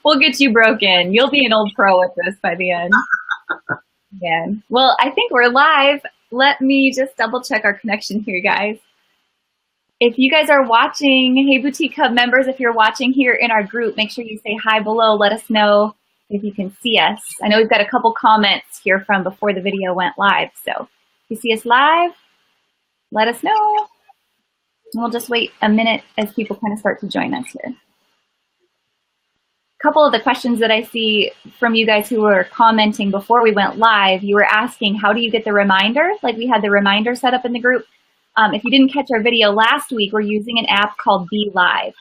We'll get you broken. You'll be an old pro at this by the end. Yeah. Well, I think we're live. Let me just double check our connection here, guys. If you guys are watching, hey, Boutique Hub members, if you're watching here in our group, make sure you say hi below. Let us know if you can see us. I know we've got a couple comments here from before the video went live. So if you see us live, let us know. And we'll just wait a minute as people kind of start to join us here. A couple of the questions that I see from you guys who were commenting before we went live, you were asking, how do you get the reminder? Like we had the reminder set up in the group. If you didn't catch our video last week, we're using an app called Be Live.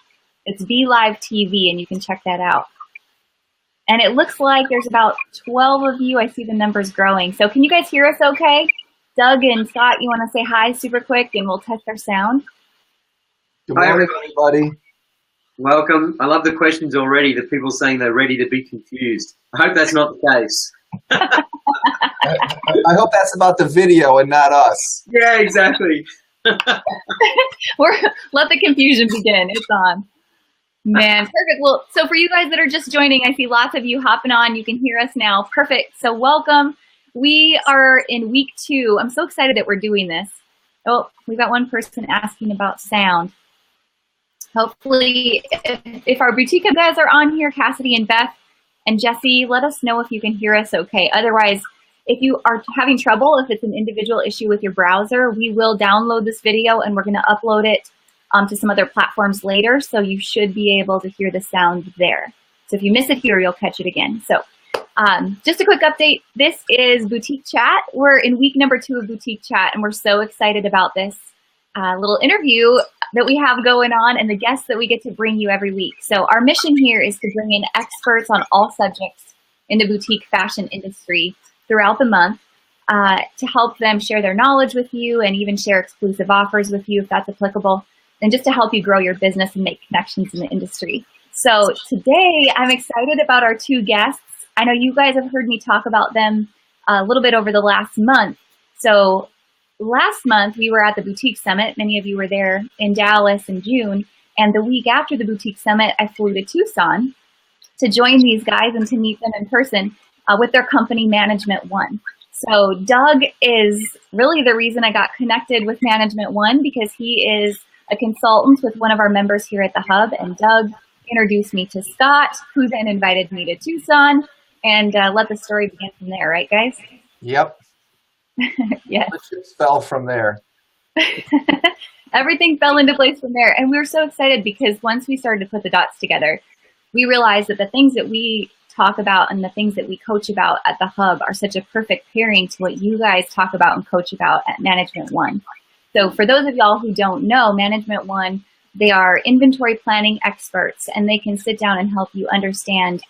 It's Be Live TV, and you can check that out. And it looks like there's about 12 of you. I see the numbers growing. So can you guys hear us okay? Doug and Scott, you want to say hi super quick, and we'll test our sound? Good morning, everybody. Welcome. I love the questions already. The people saying they're ready to be confused. I hope that's not the case. I hope that's about the video and not us. Yeah, exactly. Let the confusion begin. It's on. Man, perfect. Well, so for you guys that are just joining, I see lots of you hopping on. You can hear us now. Perfect. So welcome. We are in week 2. I'm so excited that we're doing this. Oh, we've got one person asking about sound. Hopefully, if our boutique guys are on here, Cassidy and Beth and Jesse, let us know if you can hear us okay. Otherwise, if you are having trouble, if it's an individual issue with your browser, we will download this video and we're going to upload it to some other platforms later. So you should be able to hear the sound there. So if you miss it here, you'll catch it again. So just a quick update. This is Boutique Chat. We're in week number 2 of Boutique Chat, and we're so excited about this little interview that we have going on and the guests that we get to bring you every week. So our mission here is to bring in experts on all subjects in the boutique fashion industry throughout the month to help them share their knowledge with you and even share exclusive offers with you if that's applicable, and just to help you grow your business and make connections in the industry. So today I'm excited about our 2 guests. I know you guys have heard me talk about them a little bit over the last month. So last month we were at the Boutique Summit. Many of you were there in Dallas in June. And the week after the Boutique Summit, I flew to Tucson to join these guys and to meet them in person with their company, Management One. So Doug is really the reason I got connected with Management One, because he is a consultant with one of our members here at the Hub. And Doug introduced me to Scott, who then invited me to Tucson, and let the story begin from there, right, guys? Yep. Yes. The chips fell from there. Everything fell into place from there. And we were so excited because once we started to put the dots together, we realized that the things that we talk about and the things that we coach about at the Hub are such a perfect pairing to what you guys talk about and coach about at Management One. So for those of y'all who don't know, Management One, they are inventory planning experts, and they can sit down and help you understand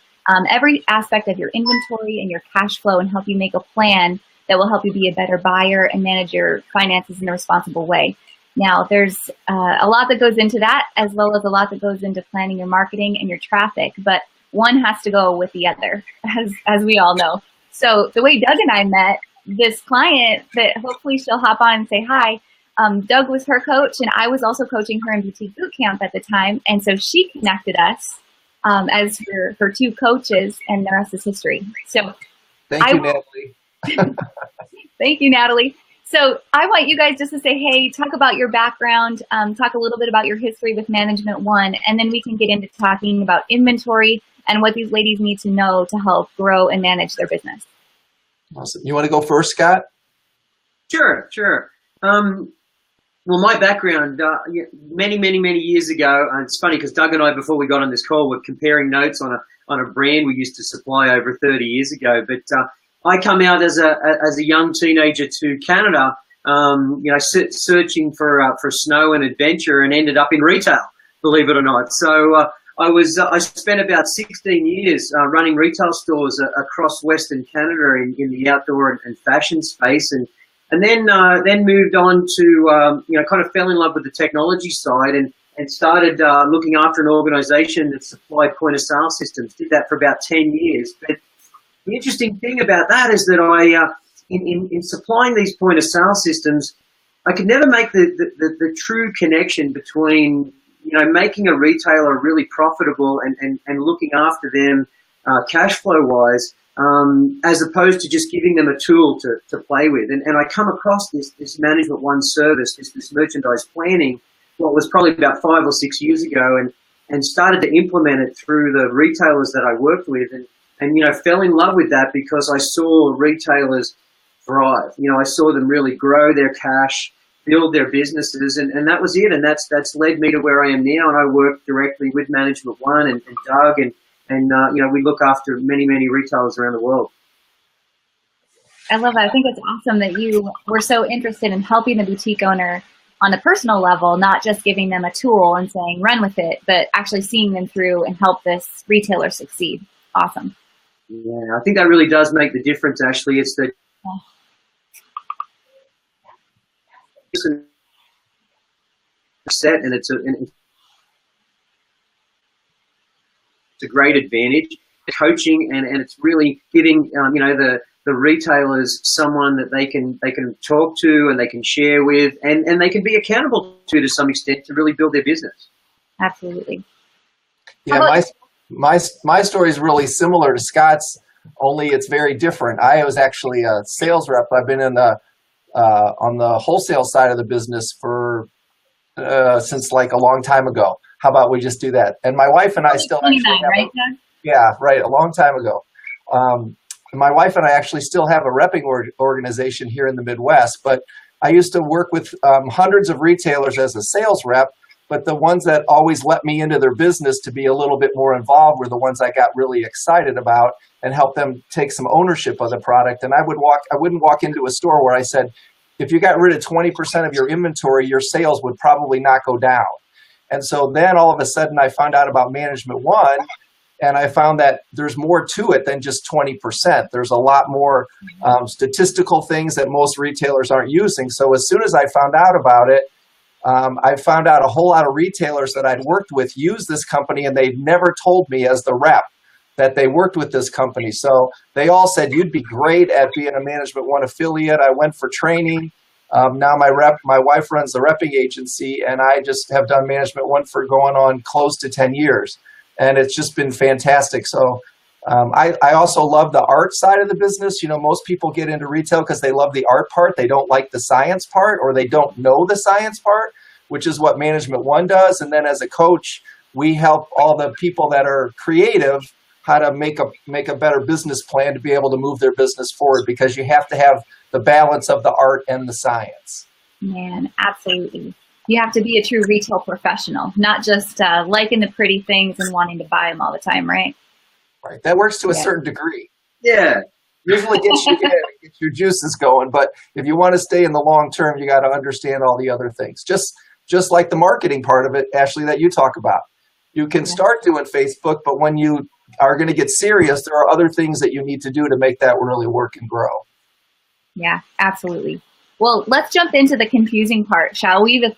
every aspect of your inventory and your cash flow and help you make a plan that will help you be a better buyer and manage your finances in a responsible way. Now, there's a lot that goes into that, as well as a lot that goes into planning your marketing and your traffic, but one has to go with the other, as we all know. So the way Doug and I met, this client that hopefully she'll hop on and say hi, Doug was her coach, and I was also coaching her in Boutique Bootcamp at the time, and so she connected us as her 2 coaches, and the rest is history. So Thank you, Natalie. Thank you, Natalie. So I want you guys just to say, hey, talk about your background, talk a little bit about your history with Management One, and then we can get into talking about inventory and what these ladies need to know to help grow and manage their business. Awesome. You want to go first, Scott? Sure. Well, my background, many years ago, and it's funny because Doug and I, before we got on this call, were comparing notes on a brand we used to supply over 30 years ago. But I come out as a young teenager to Canada, searching for snow and adventure, and ended up in retail, believe it or not. So I spent about 16 years running retail stores across Western Canada in the outdoor and fashion space, and then moved on to kind of fell in love with the technology side and started looking after an organization that supplied point of sale systems. Did that for about 10 years. But the interesting thing about that is that in supplying these point of sale systems, I could never make the true connection between making a retailer really profitable and looking after them cash flow wise, as opposed to just giving them a tool to play with. And I come across this Management One service, this merchandise planning, what was probably about 5 or 6 years ago, and started to implement it through the retailers that I worked with, and fell in love with that because I saw retailers thrive. I saw them really grow their cash, build their businesses, and that was it. And that's led me to where I am now. And I work directly with Management One and Doug, and we look after many retailers around the world. I love that. I think it's awesome that you were so interested in helping the boutique owner on the personal level, not just giving them a tool and saying, run with it, but actually seeing them through and help this retailer succeed. Awesome. Yeah, I think that really does make the difference, Ashley. It's the set, and it's a great advantage. Coaching, and it's really giving the retailers someone that they can talk to and they can share with, and they can be accountable to some extent to really build their business. Absolutely. Yeah, my story is really similar to Scott's, only it's very different. I was actually a sales rep. I've been in the on the wholesale side of the business for since like a long time ago. How about we just do that? And my wife and I still actually have right, Doug? Yeah, right, a long time ago. My wife and I actually still have a repping organization here in the Midwest, but I used to work with hundreds of retailers as a sales rep, but the ones that always let me into their business to be a little bit more involved were the ones I got really excited about and help them take some ownership of the product. And I wouldn't walk into a store where I said, if you got rid of 20% of your inventory, your sales would probably not go down. And so then all of a sudden I found out about Management One, and I found that there's more to it than just 20%. There's a lot more statistical things that most retailers aren't using. So as soon as I found out about it, I found out a whole lot of retailers that I'd worked with use this company, and they've never told me as the rep that they worked with this company. So they all said, you'd be great at being a Management One affiliate. I went for training. Now my wife runs the repping agency, and I just have done Management One for going on close to 10 years. And it's just been fantastic. So I also love the art side of the business. Most people get into retail because they love the art part. They don't like the science part, or they don't know the science part, which is what Management One does. And then as a coach, we help all the people that are creative how to make a better business plan to be able to move their business forward, because you have to have the balance of the art and the science. Man, absolutely. You have to be a true retail professional, not just liking the pretty things and wanting to buy them all the time, right? Right. That works to a certain degree. Yeah. Usually gets your juices going, but if you want to stay in the long term, you got to understand all the other things. Just like the marketing part of it, Ashley, that you talk about. You can start doing Facebook, but when you are going to get serious, there are other things that you need to do to make that really work and grow. Yeah, absolutely. Well, let's jump into the confusing part, shall we? The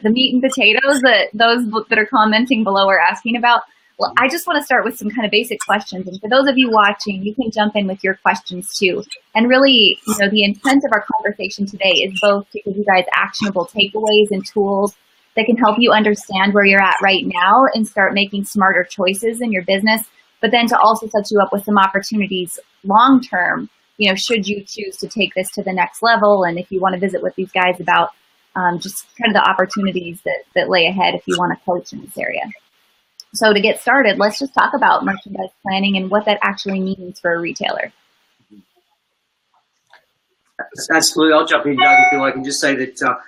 meat and potatoes that those that are commenting below are asking about. Well, I just want to start with some kind of basic questions. And for those of you watching, you can jump in with your questions too. And really, the intent of our conversation today is both to give you guys actionable takeaways and tools that can help you understand where you're at right now and start making smarter choices in your business, but then to also set you up with some opportunities long-term, should you choose to take this to the next level. And if you want to visit with these guys about just kind of the opportunities that lay ahead if you want to coach in this area. So to get started, let's just talk about merchandise planning and what that actually means for a retailer. Absolutely. I'll jump in, Doug, if you like, and just say that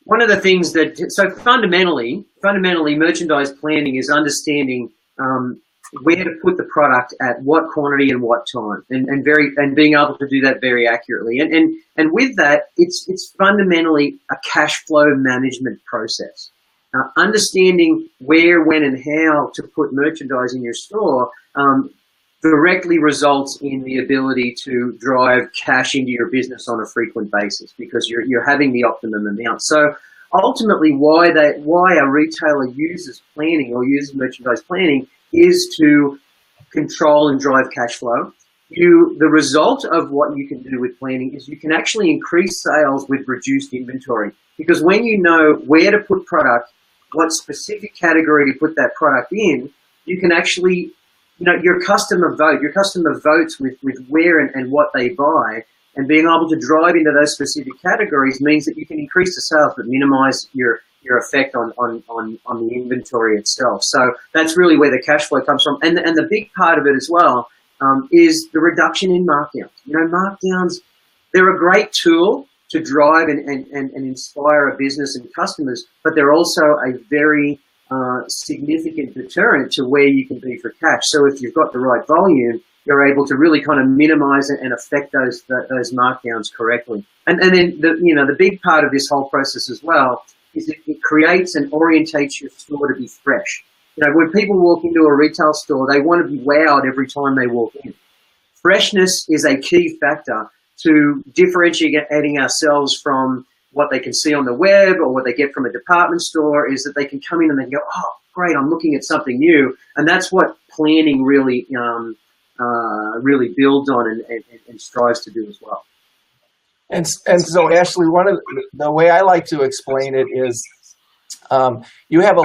one of the things so fundamentally, merchandise planning is understanding where to put the product at what quantity and what time, and being able to do that very accurately. And with that, it's fundamentally a cash flow management process. Understanding where, when, and how to put merchandise in your store directly results in the ability to drive cash into your business on a frequent basis, because you're having the optimum amount. So ultimately, why a retailer uses planning or uses merchandise planning is to control and drive cash flow. The result of what you can do with planning is you can actually increase sales with reduced inventory, because when you know where to put product what specific category to put that product in, you can actually, your customer votes with where and what they buy, and being able to drive into those specific categories means that you can increase the sales but minimize your effect on the inventory itself. So that's really where the cash flow comes from. And the big part of it as well is the reduction in markdowns. Markdowns, they're a great tool to drive and inspire a business and customers, but they're also a very significant deterrent to where you can be for cash. So if you've got the right volume, you're able to really kind of minimize and affect those markdowns correctly. And then the big part of this whole process as well is it creates and orientates your store to be fresh. When people walk into a retail store, they want to be wowed every time they walk in. Freshness is a key factor to differentiating ourselves from what they can see on the web or what they get from a department store, is that they can come in and they can go, oh, great, I'm looking at something new. And that's what planning really builds on and strives to do as well. And so, Ashley, one of the way I like to explain it is you have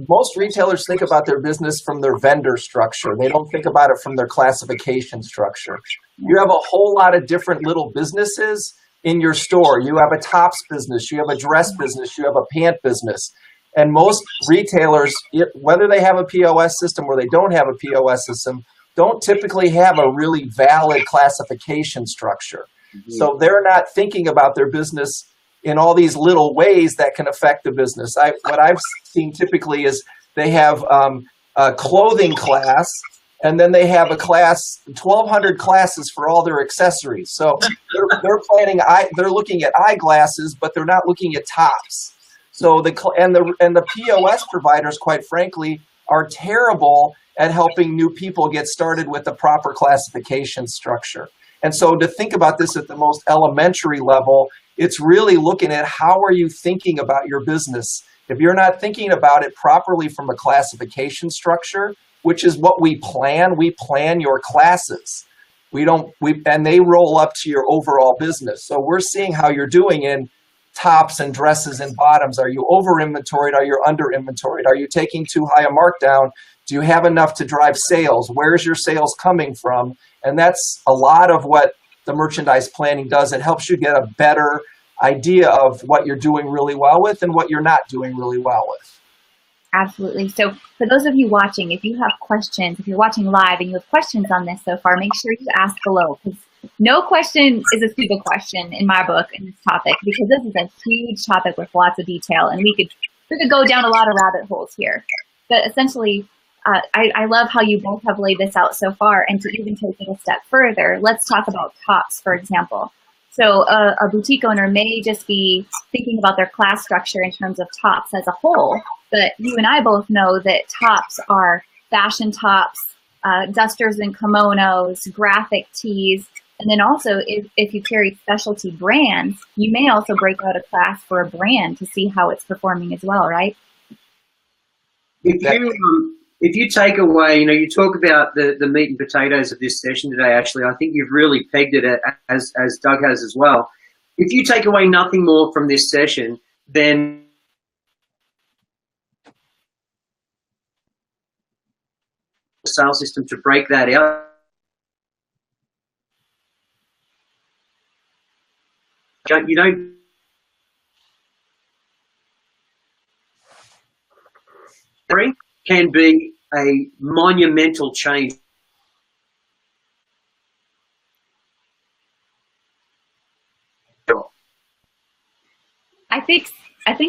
most retailers think about their business from their vendor structure. They don't think about it from their classification structure. You have a whole lot of different little businesses in your store. You have a tops business, you have a dress business, you have a pant business. And most retailers, whether they have a POS system or they don't have a POS system, don't typically have a really valid classification structure. Mm-hmm. So they're not thinking about their business in all these little ways that can affect the business. What I've seen typically is they have a clothing class, and then they have a class, 1,200 classes for all their accessories. So they're looking at eyeglasses, but they're not looking at tops. So the POS providers, quite frankly, are terrible at helping new people get started with the proper classification structure. And so to think about this at the most elementary level, it's really looking at how are you thinking about your business. If you're not thinking about it properly from a classification structure, which is what we plan your classes. And they roll up to your overall business. So we're seeing how you're doing in tops and dresses and bottoms. Are you over inventoried? Are you under inventoried? Are you taking too high a markdown? Do you have enough to drive sales? Where's your sales coming from? And that's a lot of what the merchandise planning does. It helps you get a better idea of what you're doing really well with and what you're not doing really well with. Absolutely. So for those of you watching, if you have questions, if you're watching live and you have questions on this so far, make sure you ask below, because no question is a stupid question in my book in this topic, because this is a huge topic with lots of detail, and we could go down a lot of rabbit holes here. But essentially, I love how you both have laid this out so far, and to even take it a step further, let's talk about tops, for example. So a boutique owner may just be thinking about their class structure in terms of tops as a whole, but you and I both know that tops are fashion tops, dusters and kimonos, graphic tees, and then also if you carry specialty brands, you may also break out a class for a brand to see how it's performing as well, right? If you take away, you talk about the meat and potatoes of this session today, actually, I think you've really pegged it as Doug has as well. If you take away nothing more from this session, then the sales system to break that out. You don't can be a monumental change. I think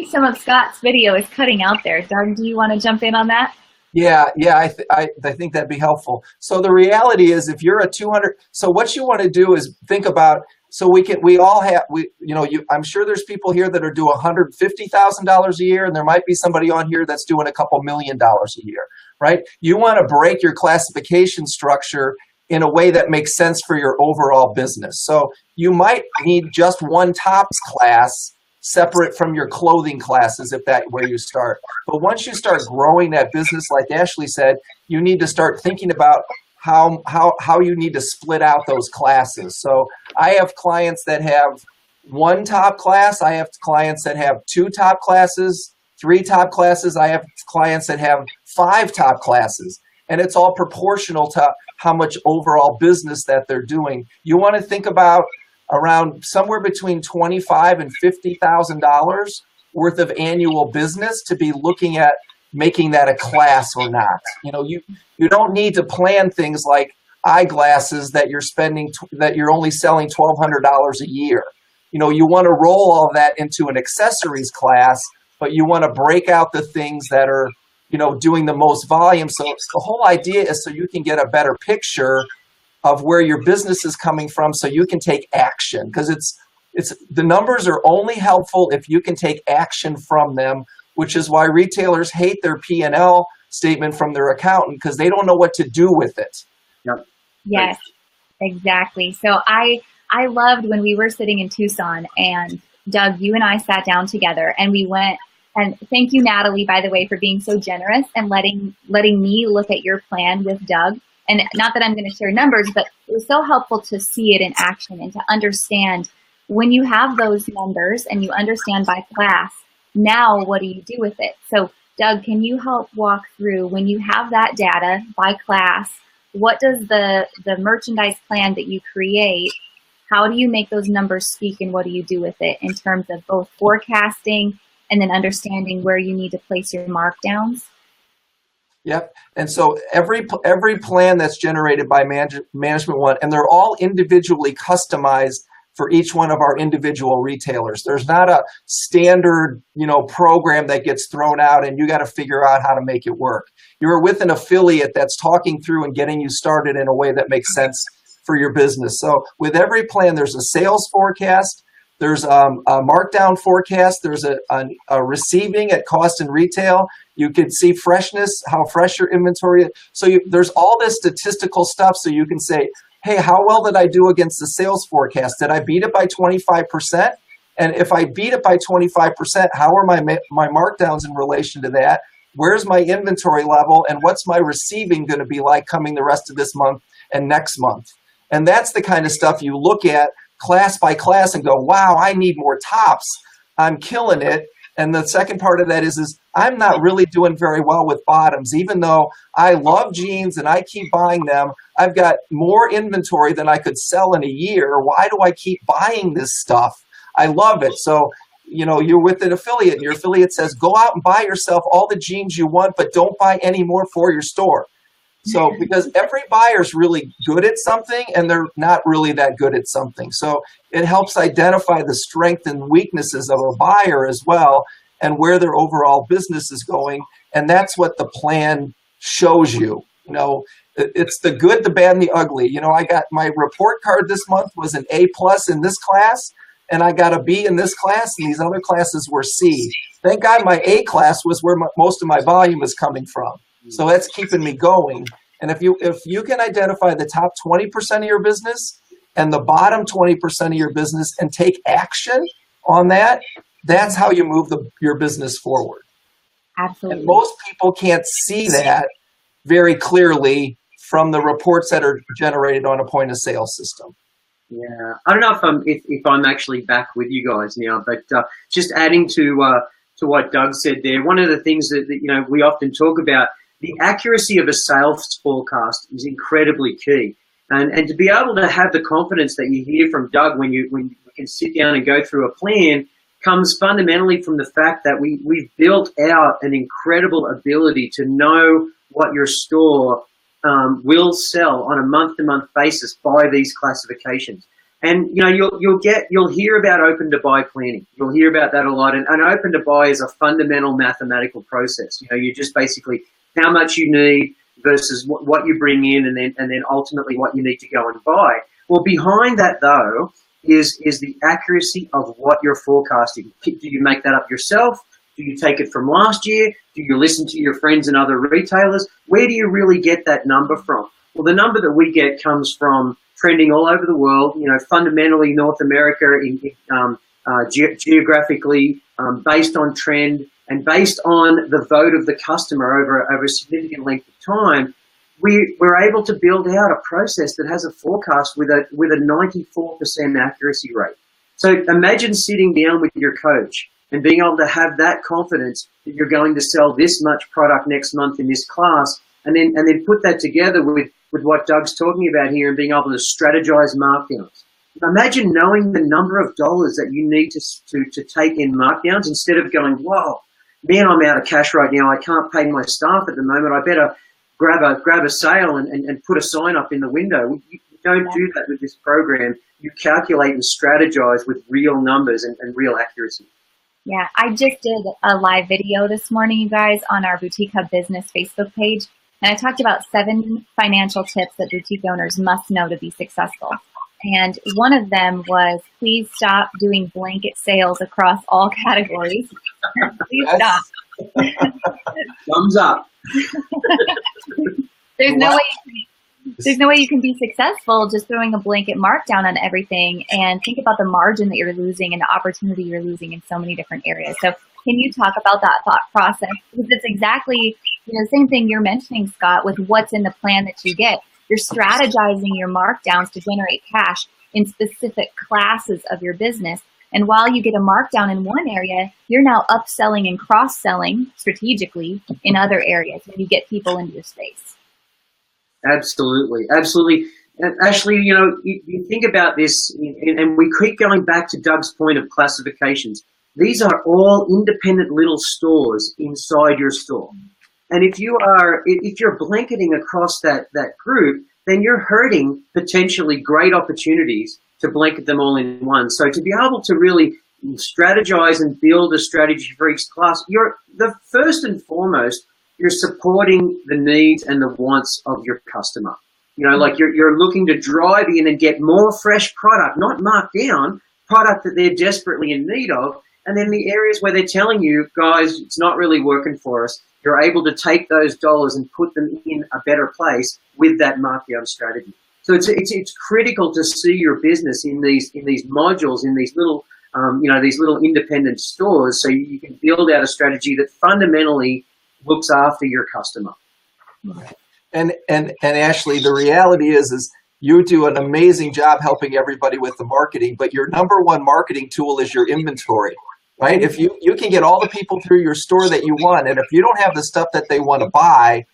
some of Scott's video is cutting out there. Doug, do you want to jump in on that? Yeah, I think that'd be helpful. So the reality is, if you're a 200, so what you want to do is think about. So I'm sure there's people here that are doing $150,000 a year, and there might be somebody on here that's doing a couple $1 million a year, right? You want to break your classification structure in a way that makes sense for your overall business. So you might need just one tops class separate from your clothing classes if that's where you start. But once you start growing that business, like Ashley said, you need to start thinking about how you need to split out those classes. So I have clients that have one top class. I have clients that have two top classes, 3 top classes. I have clients that have 5 top classes, and it's all proportional to how much overall business that they're doing. You want to think about around somewhere between $25,000 and $50,000 worth of annual business to be looking at making that a class or not. You know, you don't need to plan things like eyeglasses that you're only selling $1,200 a year. You know, you want to roll all that into an accessories class, but you want to break out the things that are, you know, doing the most volume. So the whole idea is so you can get a better picture of where your business is coming from, so you can take action, because the numbers are only helpful if you can take action from them, which is why retailers hate their P&L statement from their accountant, because they don't know what to do with it. Yep. Yes, exactly. So I loved when we were sitting in Tucson, and Doug, you and I sat down together and we went, and thank you, Natalie, by the way, for being so generous and letting me look at your plan with Doug. And not that I'm going to share numbers, but it was so helpful to see it in action and to understand when you have those numbers and you understand by class, now what do you do with it? So Doug, can you help walk through when you have that data by class, what does the merchandise plan that you create, how do you make those numbers speak, and what do you do with it in terms of both forecasting and then understanding where you need to place your markdowns? Yep. And so every plan that's generated by Management One, and they're all individually customized for each one of our individual retailers. There's not a standard, you know, program that gets thrown out and you got to figure out how to make it work. You're with an affiliate that's talking through and getting you started in a way that makes sense for your business. So with every plan, there's a sales forecast, there's a markdown forecast, there's a receiving at cost and retail. You can see freshness, how fresh your inventory is. So there's all this statistical stuff, so you can say, hey, how well did I do against the sales forecast? Did I beat it by 25%? And if I beat it by 25%, how are my markdowns in relation to that? Where's my inventory level? And what's my receiving going to be like coming the rest of this month and next month? And that's the kind of stuff you look at class by class and go, wow, I need more tops. I'm killing it. And the second part of that is I'm not really doing very well with bottoms. Even though I love jeans and I keep buying them, I've got more inventory than I could sell in a year. Why do I keep buying this stuff? I love it. So, you know, you're with an affiliate and your affiliate says, go out and buy yourself all the jeans you want, but don't buy any more for your store. So because every buyer's really good at something and they're not really that good at something. So it helps identify the strengths and weaknesses of a buyer as well and where their overall business is going. And that's what the plan shows you. You know, it's the good, the bad, and the ugly. You know, I got my report card this month was an A+ in this class, and I got a B in this class, and these other classes were C. Thank God my A class was where most of my volume is coming from. So that's keeping me going. And if you can identify the top 20% of your business and the bottom 20% of your business and take action on that, that's how you move your business forward. Absolutely. And most people can't see that very clearly from the reports that are generated on a point of sale system. Yeah, I don't know if I'm actually back with you guys now, but just adding to what Doug said there, one of the things that you know we often talk about, the accuracy of a sales forecast is incredibly key, and to be able to have the confidence that you hear from Doug when you can sit down and go through a plan comes fundamentally from the fact that we've built out an incredible ability to know what your store will sell on a month-to-month basis by these classifications. And you know you'll hear about open to buy planning. You'll hear about that a lot. And open to buy is a fundamental mathematical process. You know, you just basically how much you need versus what you bring in, and then ultimately what you need to go and buy. Well, behind that though is the accuracy of what you're forecasting. Do you make that up yourself? Do you take it from last year? Do you listen to your friends and other retailers? Where do you really get that number from? Well, the number that we get comes from trending all over the world, you know, fundamentally North America, geographically, based on trend and based on the vote of the customer over a significant length of time. We're able to build out a process that has a forecast with a 94% accuracy rate. So imagine sitting down with your coach and being able to have that confidence that you're going to sell this much product next month in this class, and then put that together with what Doug's talking about here and being able to strategize markdowns. Imagine knowing the number of dollars that you need to take in markdowns instead of going, whoa, man, I'm out of cash right now. I can't pay my staff at the moment. I better grab a sale and put a sign up in the window. You don't do that with this program. You calculate and strategize with real numbers and real accuracy. Yeah, I just did a live video this morning, you guys, on our Boutique Hub Business Facebook page. And I talked about 7 financial tips that boutique owners must know to be successful. And one of them was, please stop doing blanket sales across all categories. Please stop. Thumbs up. There's no way you can be successful just throwing a blanket markdown on everything, and think about the margin that you're losing and the opportunity you're losing in so many different areas. So can you talk about that thought process? Because it's exactly the same thing you're mentioning, Scott, with what's in the plan that you get. You're strategizing your markdowns to generate cash in specific classes of your business. And while you get a markdown in one area, you're now upselling and cross-selling strategically in other areas when you get people into your space. Absolutely. Absolutely. And Ashley, you think about this, and we keep going back to Doug's point of classifications. These are all independent little stores inside your store. And if you're blanketing across that group, then you're hurting potentially great opportunities to blanket them all in one. So to be able to really strategize and build a strategy for each class, the first and foremost, you're supporting the needs and the wants of your customer. Like you're looking to drive in and get more fresh product, not marked down, product that they're desperately in need of. And then the areas where they're telling you, guys, it's not really working for us, you're able to take those dollars and put them in a better place with that markdown strategy. So it's critical to see your business in these modules, in these little these little independent stores, so you can build out a strategy that fundamentally looks after your customer. And Ashley, the reality is you do an amazing job helping everybody with the marketing, but your number one marketing tool is your inventory. Right? If you can get all the people through your store that you want, and if you don't have the stuff that they want to buy,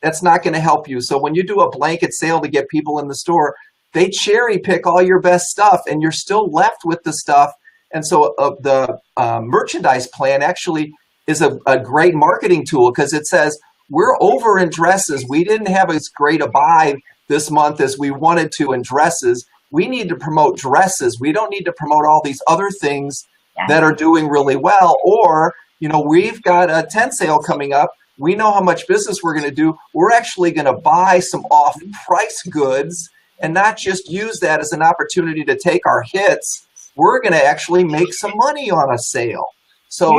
that's not going to help you. So when you do a blanket sale to get people in the store, they cherry pick all your best stuff, and you're still left with the stuff. And so the merchandise plan actually is a great marketing tool, because it says, we're over in dresses. We didn't have as great a buy this month as we wanted to in dresses. We need to promote dresses. We don't need to promote all these other things that are doing really well. Or, we've got a tent sale coming up. We know how much business we're going to do. We're actually going to buy some off-price goods and not just use that as an opportunity to take our hits. We're going to actually make some money on a sale. So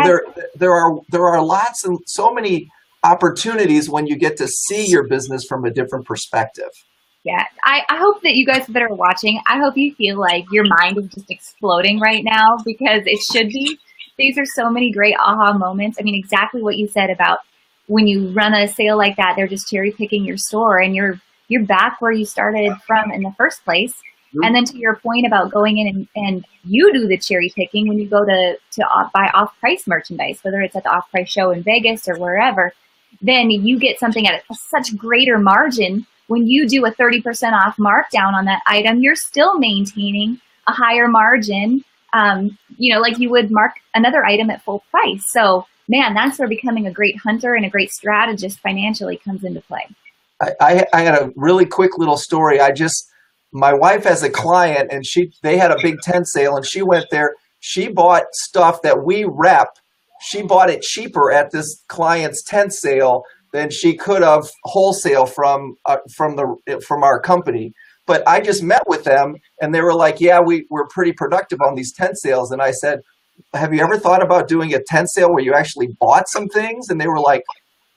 there are lots and so many opportunities when you get to see your business from a different perspective. Yeah, I hope that you guys that are watching, I hope you feel like your mind is just exploding right now, because it should be. These are so many great aha moments. I mean, exactly what you said about when you run a sale like that, they're just cherry picking your store, and you're back where you started from in the first place. Mm-hmm. And then to your point about going in and you do the cherry picking when you go to buy off-price merchandise, whether it's at the off-price show in Vegas or wherever, then you get something at a such greater margin. When you do a 30% off markdown on that item, you're still maintaining a higher margin, like you would mark another item at full price. So, man, that's where becoming a great hunter and a great strategist financially comes into play. I had a really quick little story. My wife has a client, and they had a big tent sale, and she went there. She bought stuff that we rep. She bought it cheaper at this client's tent sale than she could have wholesale from our company. But I just met with them, and they were like, yeah, we're pretty productive on these tent sales. And I said, have you ever thought about doing a tent sale where you actually bought some things? And they were like,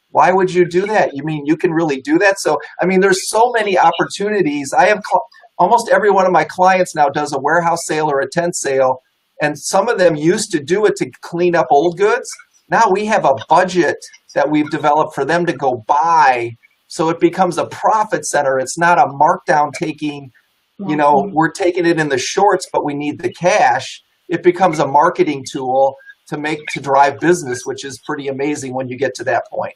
why would you do that? You mean you can really do that? So, I mean, there's so many opportunities. I have almost every one of my clients now does a warehouse sale or a tent sale. And some of them used to do it to clean up old goods. Now we have a budget that we've developed for them to go buy. So it becomes a profit center. It's not a markdown taking, we're taking it in the shorts, but we need the cash. It becomes a marketing tool. to drive business, which is pretty amazing when you get to that point.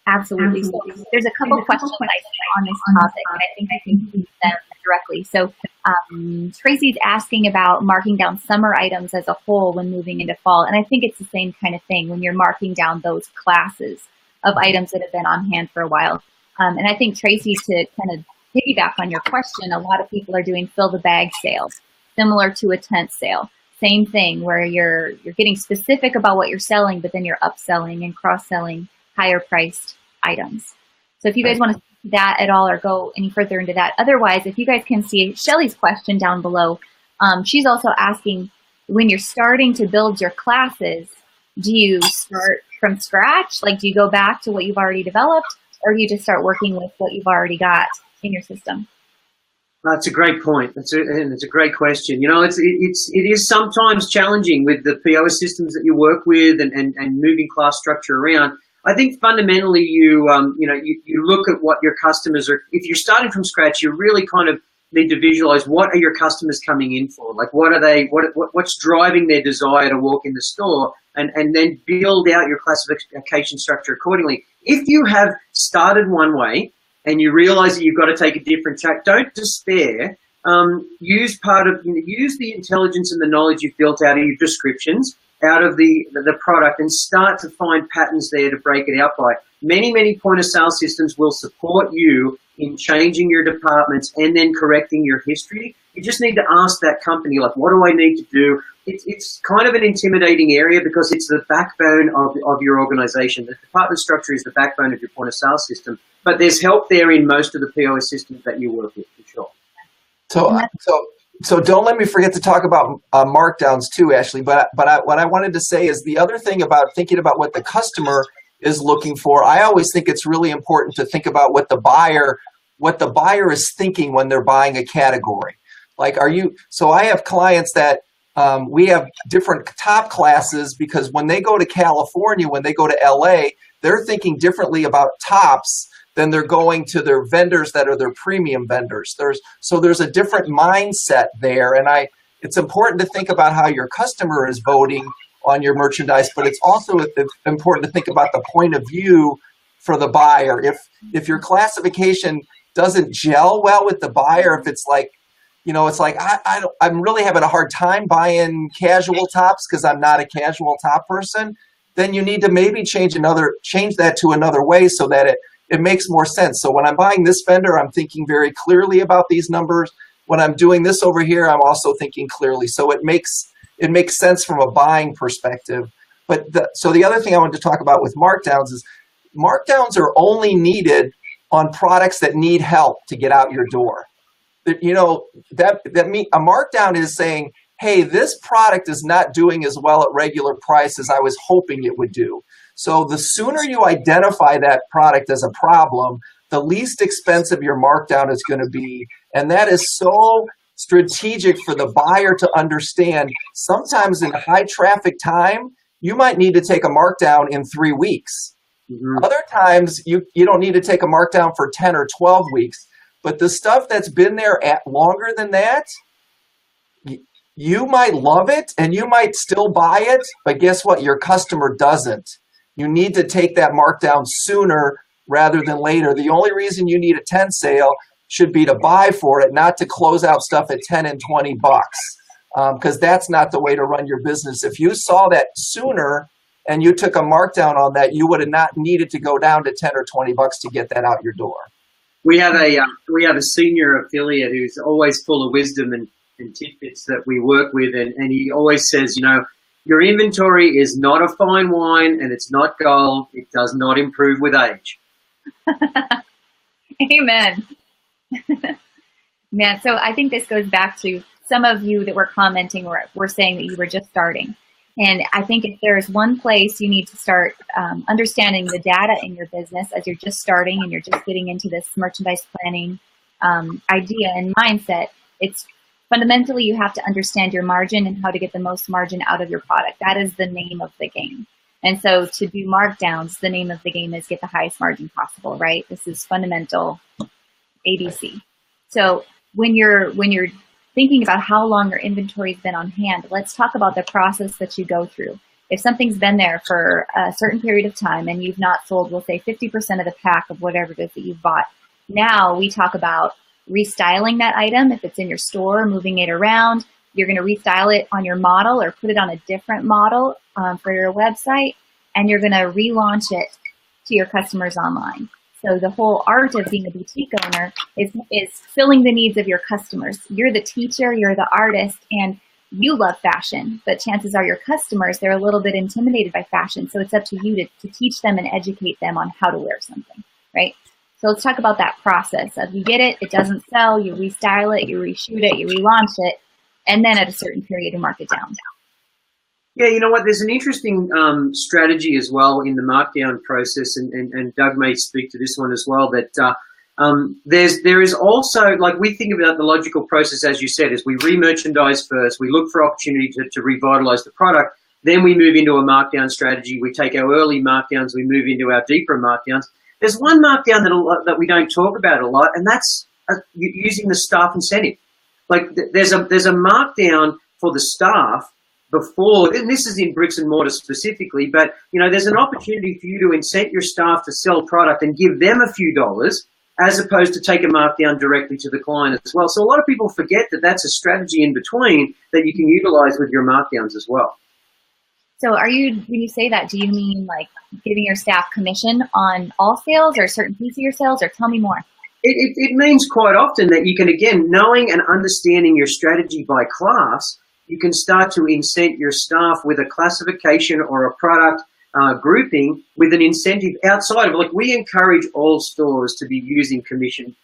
Absolutely. So there's a couple questions I see on this topic, and I think I can use them directly. So Tracy's asking about marking down summer items as a whole when moving into fall. And I think it's the same kind of thing when you're marking down those classes of items that have been on hand for a while. And I think, Tracy, to kind of piggyback on your question, a lot of people are doing fill the bag sales, similar to a tent sale. Same thing, where you're getting specific about what you're selling, but then you're upselling and cross-selling higher priced items. So if you guys want to see that at all or go any further into that, otherwise, if you guys can see Shelly's question down below, she's also asking, when you're starting to build your classes, do you start from scratch? Like, do you go back to what you've already developed, or do you just start working with what you've already got in your system? That's a great point. It's a great question. You know, it is sometimes challenging with the POS systems that you work with and moving class structure around. I think fundamentally you look at what your customers are. If you're starting from scratch, you really kind of need to visualize what are your customers coming in for. Like, what are they? What's driving their desire to walk in the store, and then build out your classification structure accordingly. If you have started one way and you realize that you've got to take a different tack, don't despair. Use the intelligence and the knowledge you've built out of your descriptions, out of the product, and start to find patterns there to break it out by. Many point of sale systems will support you in changing your departments and then correcting your history. You just need to ask that company, like, what do I need to do? It's kind of an intimidating area because it's the backbone of your organization. The department structure is the backbone of your point of sale system, but there's help there in most of the POS systems that you work with, for sure. So don't let me forget to talk about markdowns too, Ashley. But what I wanted to say is the other thing about thinking about what the customer is looking for. I always think it's really important to think about what the buyer is thinking when they're buying a category. Like, so I have clients that we have different top classes because when they go to California, when they go to LA, they're thinking differently about tops than they're going to their vendors that are their premium vendors. There's a different mindset there. And it's important to think about how your customer is voting on your merchandise, but it's also important to think about the point of view for the buyer. If your classification doesn't gel well with the buyer, if it's like, it's like, I'm really having a hard time buying casual tops because I'm not a casual top person, then you need to maybe change that to another way so that it makes more sense. So when I'm buying this vendor, I'm thinking very clearly about these numbers. When I'm doing this over here, I'm also thinking clearly. So it makes sense from a buying perspective. But so the other thing I wanted to talk about with markdowns is markdowns are only needed on products that need help to get out your door. A markdown is saying, hey, this product is not doing as well at regular price as I was hoping it would do. So the sooner you identify that product as a problem, the least expensive your markdown is going to be. And that is so strategic for the buyer to understand. Sometimes in high traffic time, you might need to take a markdown in 3 weeks. Mm-hmm. Other times, you don't need to take a markdown for 10 or 12 weeks. But the stuff that's been there longer than that, you might love it and you might still buy it, but guess what? Your customer doesn't. You need to take that markdown sooner rather than later. The only reason you need a 10 sale should be to buy for it, not to close out stuff at 10 and 20 bucks, because that's not the way to run your business. If you saw that sooner and you took a markdown on that, you would have not needed to go down to 10 or 20 bucks to get that out your door. We have a senior affiliate who's always full of wisdom and tidbits that we work with, and he always says, your inventory is not a fine wine and it's not gold. It does not improve with age. Amen. Man, so I think this goes back to some of you that were commenting were saying that you were just starting. And I think if there's one place you need to start understanding the data in your business as you're just starting and you're just getting into this merchandise planning idea and mindset, it's fundamentally you have to understand your margin and how to get the most margin out of your product. That is the name of the game. And so to do markdowns, the name of the game is get the highest margin possible, right? This is fundamental ABC. So when you're thinking about how long your inventory has been on hand, let's talk about the process that you go through. If something's been there for a certain period of time and you've not sold, we'll say 50% of the pack of whatever it is that you've bought. Now we talk about restyling that item. If it's in your store, moving it around, you're going to restyle it on your model or put it on a different model for your website, and you're going to relaunch it to your customers online. So the whole art of being a boutique owner is filling the needs of your customers. You're the teacher, you're the artist, and you love fashion, but chances are your customers, they're a little bit intimidated by fashion. So it's up to you to teach them and educate them on how to wear something, right? So let's talk about that process of you get it, it doesn't sell, you restyle it, you reshoot it, you relaunch it, and then at a certain period you mark it down. Yeah, you know what? There's an interesting strategy as well in the markdown process, and Doug may speak to this one as well. That there is also, like, we think about the logical process, as you said, is we re-merchandise first, we look for opportunity to revitalize the product, then we move into a markdown strategy. We take our early markdowns, we move into our deeper markdowns. There's one markdown that we don't talk about a lot, and that's using the staff incentive. Like, there's a markdown for the staff before, and this is in bricks and mortar specifically, but you know, there's an opportunity for you to incent your staff to sell product and give them a few dollars, as opposed to take a markdown directly to the client as well. So a lot of people forget that that's a strategy in between that you can utilize with your markdowns as well. So when you say that, do you mean like giving your staff commission on all sales or a certain piece of your sales, or tell me more? It means quite often that you can, again, knowing and understanding your strategy by class, you can start to incent your staff with a classification or a product grouping with an incentive outside of, like, we encourage all stores to be using commission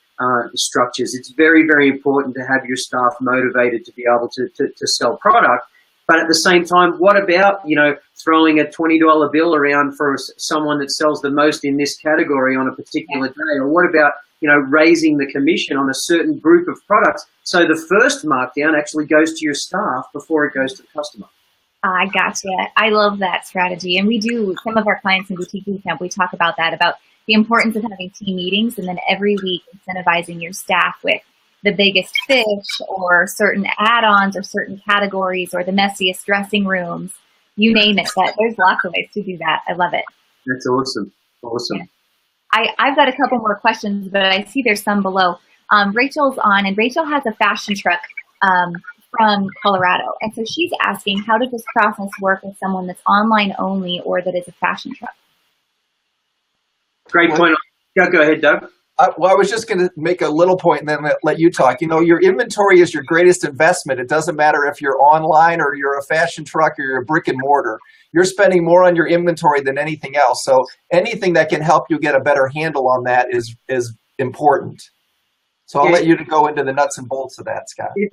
structures. It's very, very important to have your staff motivated to be able to sell product. But at the same time, what about, you know, throwing a $20 bill around for someone that sells the most in this category on a particular day? Or what about, you know, raising the commission on a certain group of products so the first markdown actually goes to your staff before it goes to the customer? I gotcha. I love that strategy. And we do, some of our clients in Boutique Bootcamp, we talk about that, about the importance of having team meetings and then every week incentivizing your staff with the biggest fish or certain add-ons or certain categories or the messiest dressing rooms, you name it. But there's lots of ways to do that. I love it. That's awesome. Awesome. Yeah. I've got a couple more questions, but I see there's some below. Rachel's on, and Rachel has a fashion truck from Colorado. And so she's asking, how does this process work with someone that's online only or that is a fashion truck? Great point. Go ahead, Doug. Well, I was just going to make a little point and then let you talk. You know, your inventory is your greatest investment. It doesn't matter if you're online or you're a fashion truck or you're a brick and mortar. You're spending more on your inventory than anything else. So anything that can help you get a better handle on that is important. So I'll let you go into the nuts and bolts of that, Scott. If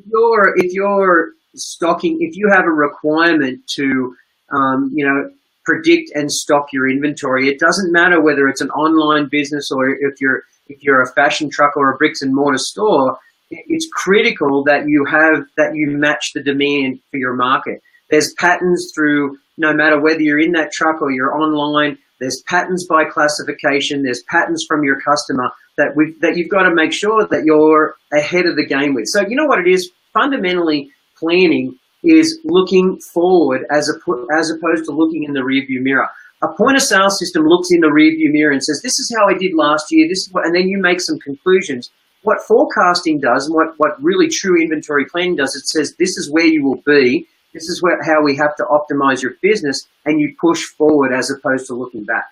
you're stocking, if you have a requirement to, you know, predict and stock your inventory, it doesn't matter whether it's an online business or if you're a fashion truck or a bricks and mortar store. It's critical that you match the demand for your market. There's patterns through, no matter whether you're in that truck or you're online, there's patterns by classification, there's patterns from your customer that you've got to make sure that you're ahead of the game with. So you know what it is? Fundamentally, planning is looking forward as opposed to looking in the rearview mirror. A point of sale system looks in the rearview mirror and says, this is how I did last year, this is what, and then you make some conclusions. What forecasting does, and what really true inventory planning does, it says this is where you will be, this is how we have to optimize your business, and you push forward as opposed to looking back.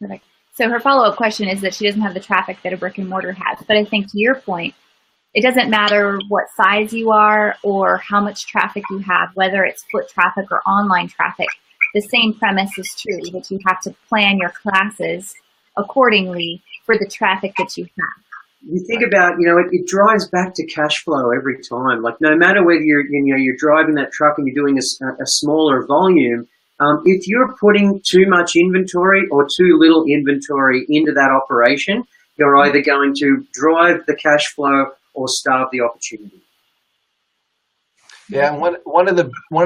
Perfect. So her follow-up question is that she doesn't have the traffic that a brick and mortar has. But I think to your point, it doesn't matter what size you are or how much traffic you have, whether it's foot traffic or online traffic. The same premise is true, that you have to plan your classes accordingly for the traffic that you have. You think about, you know, it drives back to cash flow every time. Like, no matter whether you're driving that truck and you're doing a smaller volume, if you're putting too much inventory or too little inventory into that operation, you're either going to drive the cash flow or starve the opportunity. Yeah, and one of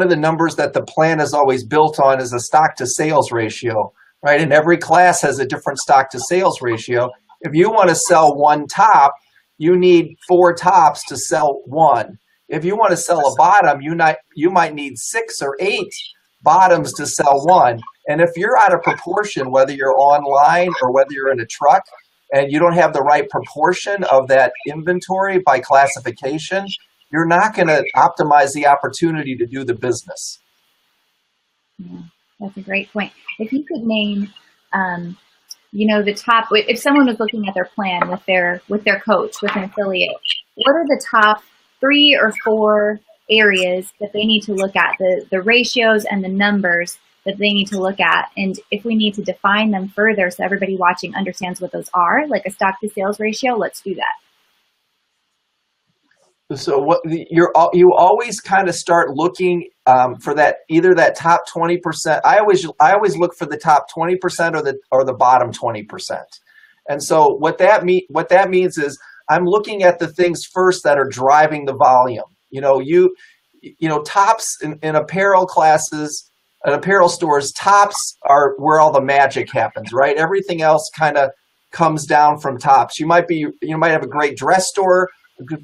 the numbers that the plan is always built on is a stock to sales ratio, right? And every class has a different stock to sales ratio. If you want to sell one top, you need 4 tops to sell one. If you want to sell a bottom, you might need 6 or 8 bottoms to sell one. And if you're out of proportion, whether you're online or whether you're in a truck, and you don't have the right proportion of that inventory by classification, you're not going to optimize the opportunity to do the business. Yeah, that's a great point. If you could name, the top, if someone was looking at their plan with their coach, with an affiliate, what are the top 3 or 4 areas that they need to look at, the ratios and the numbers that they need to look at? And if we need to define them further so everybody watching understands what those are, like a stock to sales ratio, let's do that. So you always kind of start looking for that, either that top 20%. I always look for the top 20% or the bottom 20%. And so what that means is I'm looking at the things first that are driving the volume. Tops in apparel classes, at apparel stores, tops are where all the magic happens, right? Everything else kind of comes down from tops. You might have a great dress store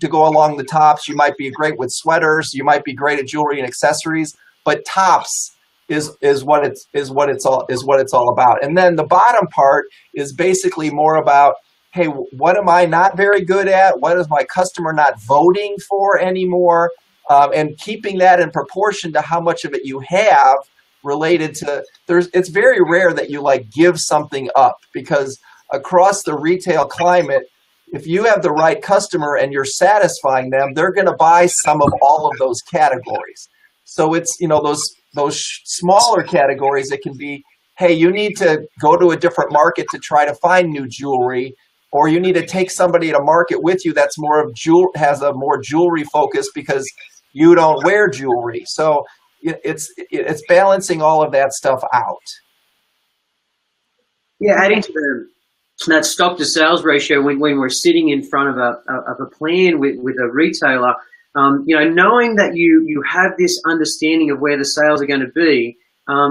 to go along the tops. You might be great with sweaters. You might be great at jewelry and accessories, but tops is what it's all about. And then the bottom part is basically more about, hey, what am I not very good at? What is my customer not voting for anymore? And keeping that in proportion to how much of it you have related to, it's very rare that you give something up, because across the retail climate, if you have the right customer and you're satisfying them, they're going to buy some of all of those categories. So it's, those smaller categories, it can be, hey, you need to go to a different market to try to find new jewelry, or you need to take somebody to market with you that's has a more jewelry focus because you don't wear jewelry. So it's balancing all of that stuff out. Yeah, adding to that stock to sales ratio, when we're sitting in front of a plan with a retailer, knowing that you have this understanding of where the sales are going to be,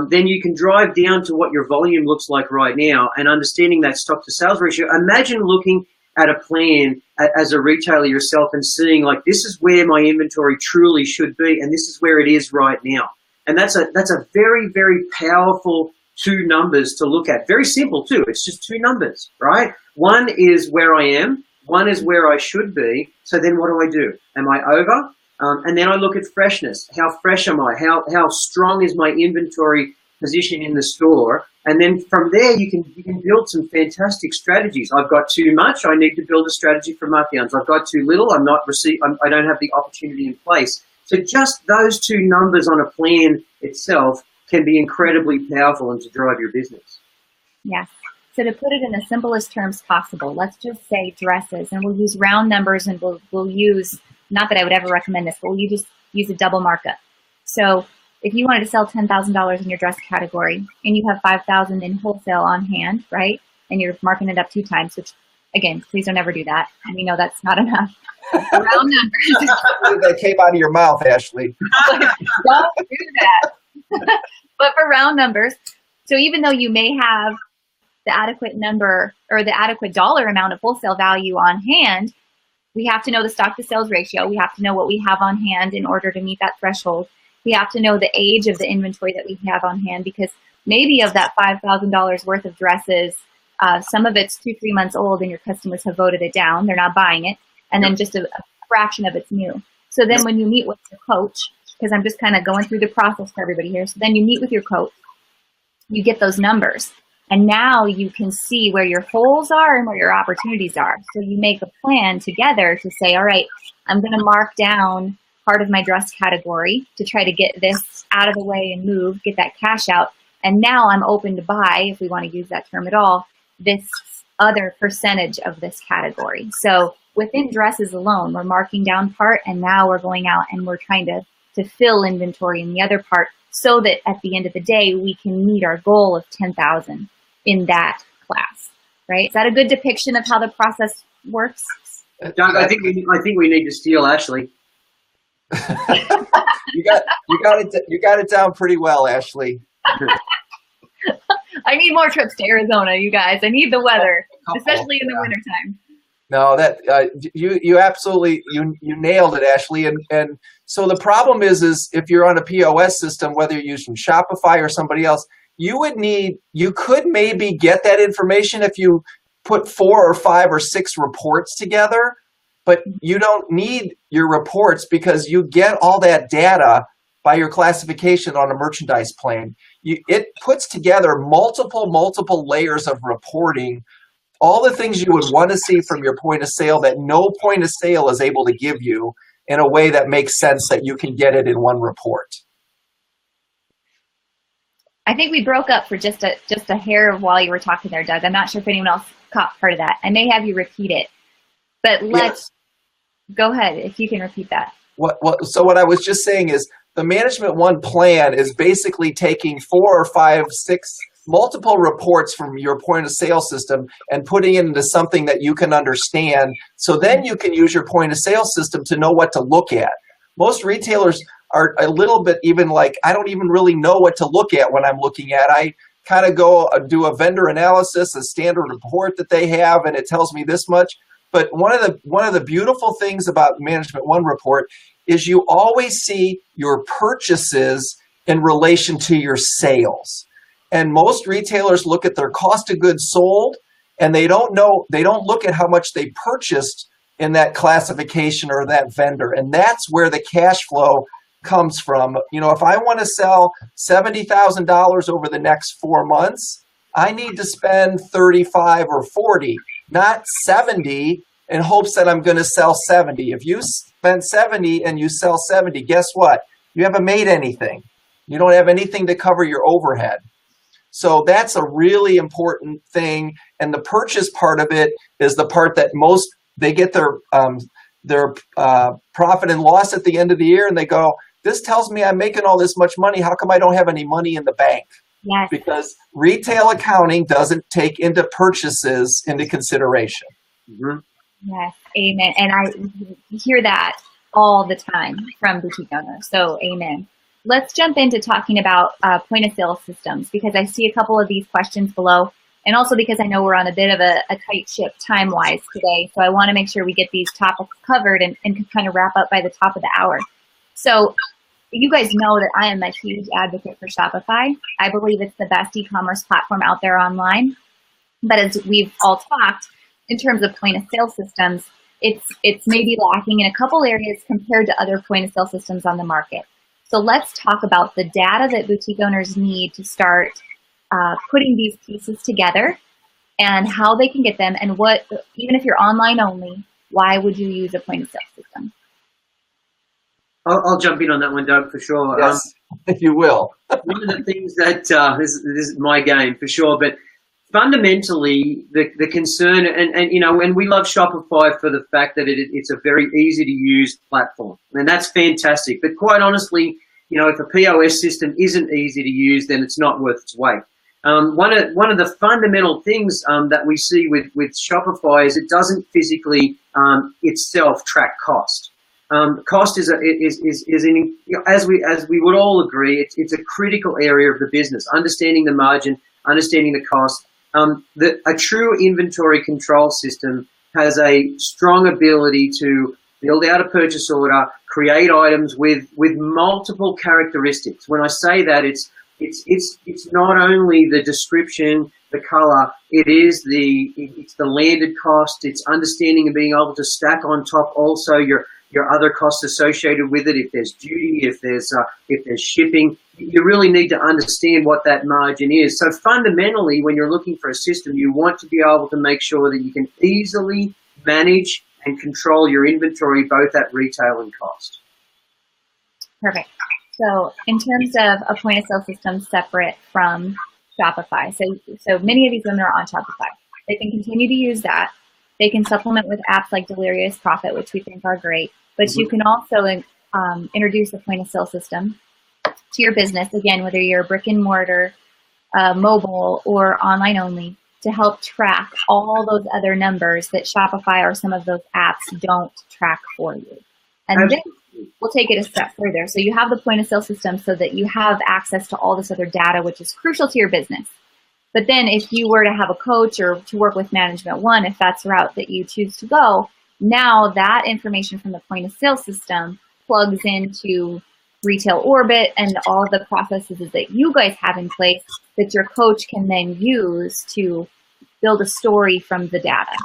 then you can drive down to what your volume looks like right now and understanding that stock to sales ratio. Imagine looking at a plan as a retailer yourself and seeing this is where my inventory truly should be, and this is where it is right now. And that's a very, very powerful 2 numbers to look at. Very simple too. It's just 2 numbers, right? One is where I am. One is where I should be. So then what do? Am I over? And then I look at freshness. How fresh am I? How strong is my inventory position in the store? And then from there, you can build some fantastic strategies. I've got too much. I need to build a strategy for markdowns. I've got too little. I don't have the opportunity in place. So just those 2 numbers on a plan itself can be incredibly powerful and to drive your business. Yes. So to put it in the simplest terms possible, let's just say dresses, and we'll use round numbers, and we'll use, not that I would ever recommend this, but we'll just use a double markup. So if you wanted to sell $10,000 in your dress category and you have $5,000 in wholesale on hand, right? And you're marking it up 2 times, which again, please don't ever do that. We know that's not enough. Round numbers. That came out of your mouth, Ashley. Don't do that. But for round numbers, so even though you may have the adequate number or the adequate dollar amount of wholesale value on hand, we have to know the stock to sales ratio. We have to know what we have on hand in order to meet that threshold. We have to know the age of the inventory that we have on hand, because maybe of that $5,000 worth of dresses, some of it's 2-3 months old and your customers have voted it down. They're not buying it. And then just a fraction of it's new. So then when you meet with your coach, because I'm just kind of going through the process for everybody here. So then you meet with your coach, you get those numbers, and now you can see where your holes are and where your opportunities are. So you make a plan together to say, all right, I'm going to mark down part of my dress category to try to get this out of the way and move, get that cash out. And now I'm open to buy, if we want to use that term at all, this other percentage of this category. So within dresses alone, we're marking down part, and now we're going out and we're trying to fill inventory in the other part, so that at the end of the day, we can meet our goal of 10,000 in that class, right? Is that a good depiction of how the process works? Doug, I think we need to steal Ashley. You got it down pretty well, Ashley. I need more trips to Arizona, you guys. I need the weather, especially in the wintertime. No, that you absolutely you nailed it, Ashley. And so the problem is if you're on a POS system, whether you're using Shopify or somebody else, you could maybe get that information if you put 4 or 5 or 6 reports together, but you don't need your reports because you get all that data by your classification on a merchandise plan. It puts together multiple layers of reporting, all the things you would want to see from your point of sale that no point of sale is able to give you in a way that makes sense that you can get it in one report. I think we broke up for just a hair while you were talking there, Doug. I'm not sure if anyone else caught part of that. I may have you repeat it, but let's go ahead if you can repeat that. So what I was just saying is the Management One plan is basically taking 4 or 5, 6 multiple reports from your point of sale system and putting it into something that you can understand. So then you can use your point of sale system to know what to look at. Most retailers are a little bit even like, I don't even really know what to look at when I'm looking at. I kind of go do a vendor analysis, a standard report that they have, and it tells me this much. But one of the beautiful things about Management One report is you always see your purchases in relation to your sales. And most retailers look at their cost of goods sold, and they don't look at how much they purchased in that classification or that vendor. And that's where the cash flow comes from. You know, if I want to sell $70,000 over the next 4 months, I need to spend 35 or 40, not 70, in hopes that I'm going to sell 70. If you spend 70 and you sell 70, guess what? You haven't made anything. You don't have anything to cover your overhead. So that's a really important thing. And the purchase part of it is the part that they get their profit and loss at the end of the year, and they go, this tells me I'm making all this much money. How come I don't have any money in the bank? Yes. Because retail accounting doesn't take into purchases into consideration. Mm-hmm. Yes, amen. And I hear that all the time from boutique owners. So amen. Let's jump into talking about point of sale systems, because I see a couple of these questions below, and also because I know we're on a bit of a tight ship time-wise today. So I want to make sure we get these topics covered and kind of wrap up by the top of the hour. So you guys know that I am a huge advocate for Shopify. I believe it's the best e-commerce platform out there online. But as we've all talked, in terms of point of sale systems, it's maybe lacking in a couple areas compared to other point of sale systems on the market. So let's talk about the data that boutique owners need to start putting these pieces together and how they can get them, and what, even if you're online only, why would you use a point of sale system? I'll jump in on that one, Doug, for sure. Yes, if you will. One of the things that this is my game for sure, but fundamentally the concern, and you know, and we love Shopify for the fact that it's a very easy to use platform, and that's fantastic. But quite honestly, you know, if a POS system isn't easy to use, then it's not worth its weight. One of the fundamental things that we see with Shopify is it doesn't physically itself track cost. Cost is as we would all agree, it's a critical area of the business. Understanding the margin, understanding the cost. A true inventory control system has a strong ability to build out a purchase order, create items with multiple characteristics. When I say that, it's not only the description, the color, it's the landed cost, it's understanding and being able to stack on top also your other costs associated with it. If there's duty, if there's shipping, you really need to understand what that margin is. So fundamentally, when you're looking for a system, you want to be able to make sure that you can easily manage and control your inventory both at retail and cost. Perfect. So in terms of a point of sale system separate from Shopify, so many of these women are on Shopify. They can continue to use that. They can supplement with apps like Delirious Profit, which we think are great. But you can also introduce a point of sale system to your business, again, whether you're brick and mortar, mobile, or online only, to help track all those other numbers that Shopify or some of those apps don't track for you. And then we'll take it a step further. So you have the point of sale system so that you have access to all this other data, which is crucial to your business. But then if you were to have a coach or to work with Management One, if that's the route that you choose to go, now that information from the point of sale system plugs into Retail Orbit and all of the processes that you guys have in place that your coach can then use to build a story from the data.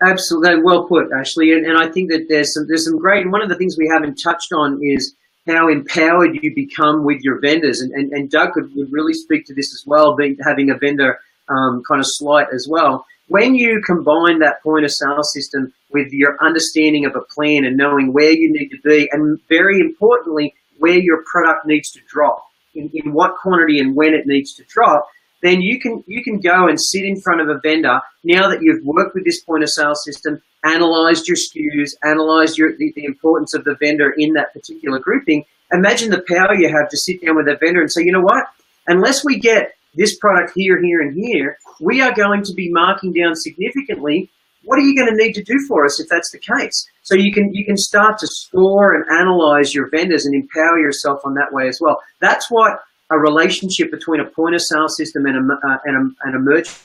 Absolutely, well put, Ashley. And I think that there's some great, and one of the things we haven't touched on is how empowered you become with your vendors. And Doug would really speak to this as well, having a vendor kind of slight as well. When you combine that point of sale system with your understanding of a plan and knowing where you need to be, and very importantly, where your product needs to drop, in what quantity and when it needs to drop, then you can go and sit in front of a vendor now that you've worked with this point of sale system, analyzed your SKUs, analyzed the importance of the vendor in that particular grouping. Imagine the power you have to sit down with a vendor and say, you know what, unless we get this product here, here, and here, we are going to be marking down significantly. What are you going to need to do for us if that's the case? So you can start to score and analyze your vendors and empower yourself on that way as well. That's what a relationship between a point of sale system and a merchant.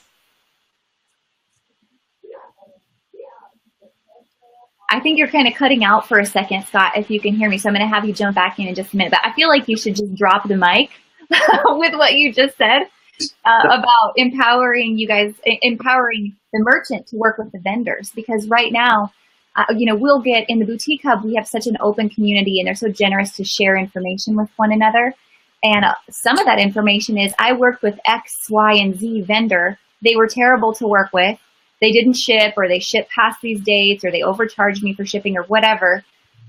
I think you're kind of cutting out for a second, Scott, if you can hear me. So I'm going to have you jump back in just a minute. But I feel like you should just drop the mic with what you just said about empowering you guys, empowering the merchant to work with the vendors. Because right now, we'll get in the Boutique Hub, we have such an open community and they're so generous to share information with one another. And some of that information is, I worked with X, Y, and Z vendor. They were terrible to work with. They didn't ship, or they shipped past these dates, or they overcharged me for shipping, or whatever.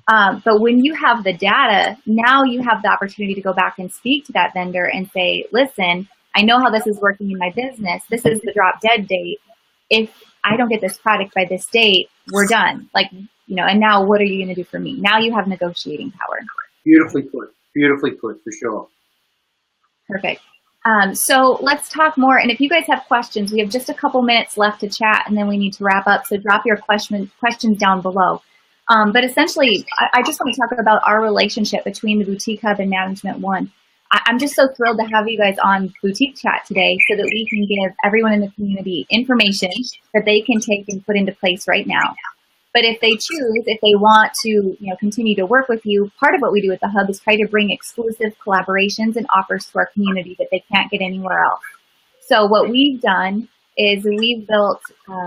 But when you have the data, now you have the opportunity to go back and speak to that vendor and say, listen, I know how this is working in my business. This is the drop dead date. If I don't get this product by this date, we're done. And now what are you going to do for me? Now you have negotiating power. Beautifully put, for sure. Perfect. So let's talk more. And if you guys have questions, we have just a couple minutes left to chat and then we need to wrap up. So drop your questions down below. But essentially, I just want to talk about our relationship between the Boutique Hub and Management One. I'm just so thrilled to have you guys on Boutique Chat today so that we can give everyone in the community information that they can take and put into place right now. But if they choose, if they want to continue to work with you, part of what we do at the Hub is try to bring exclusive collaborations and offers to our community that they can't get anywhere else. So what we've done is we've built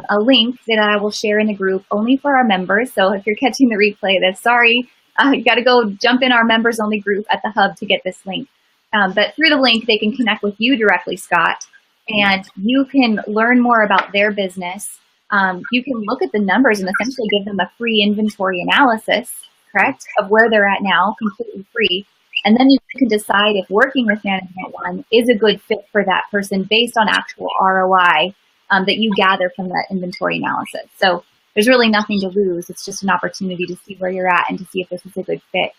a link that I will share in the group only for our members. So if you're catching the replay, sorry, you got to go jump in our members only group at the Hub to get this link. But through the link, they can connect with you directly, Scott, and you can learn more about their business. You can look at the numbers and essentially give them a free inventory analysis, correct, of where they're at now, completely free. And then you can decide if working with Management One is a good fit for that person based on actual ROI that you gather from that inventory analysis. So there's really nothing to lose. It's just an opportunity to see where you're at and to see if this is a good fit.